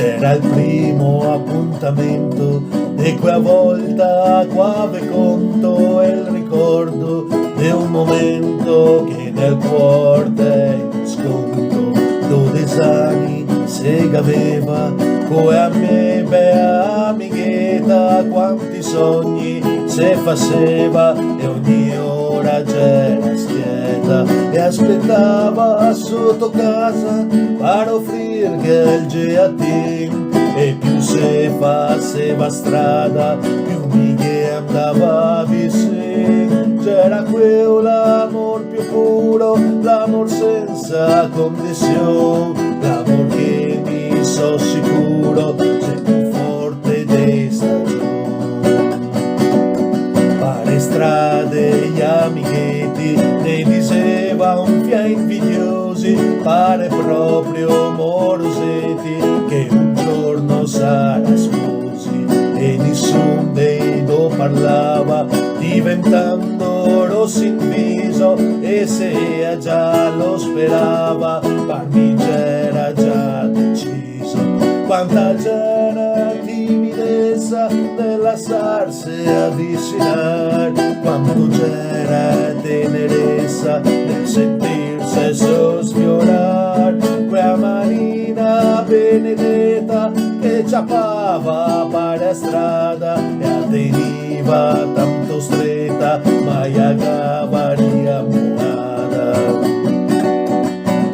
c'era il primo appuntamento e quella volta qua ve conto è il ricordo di un momento che nel cuore te sconto 12 anni se aveva come a me bella amichetta quanti sogni se faceva e ogni ora c'era schietta e aspettava sotto casa per offrirghe il geatin e più se faceva strada più mi che andava vicino c'era quell'amor più puro l'amor senza condizione l'amor che mi so sicuro c'è più forte dei stagioni pare strade gli amichetti ne diceva un fia invidiosi pare proprio morosetti che un giorno sarà sposi e nessun dei due parlava diventando rosso in viso e se già lo sperava parmi c'era già deciso quanta c'era timidezza nella sarsi avvicinare quanto c'era tenerezza nel sentirsi sfiorare quella manina benedetta che ciappava per la strada e la teniva tanto stretta ma iagava riamuata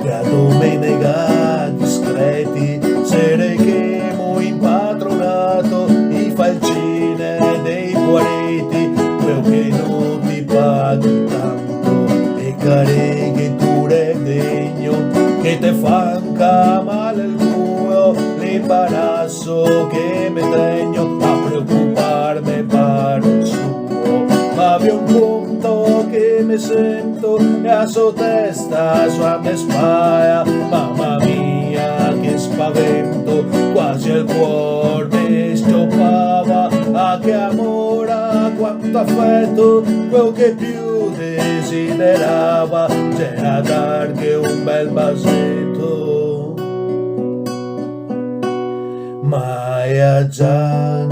la domenica discreti sere che mu impadronato i falcine dei guareti quel che non ti paghi tanto e careghe dure degno che te fanca male il culo l'imbarazzo che me tegno a preoccuparmi per il suo ma vi un punto che mi sento e a sua testa sua mia spalla mamma mia che spavento quasi il cuore mi scioppava a che amore quanto affetto quel che più desiderava c'era darghe un bel basetto ma è già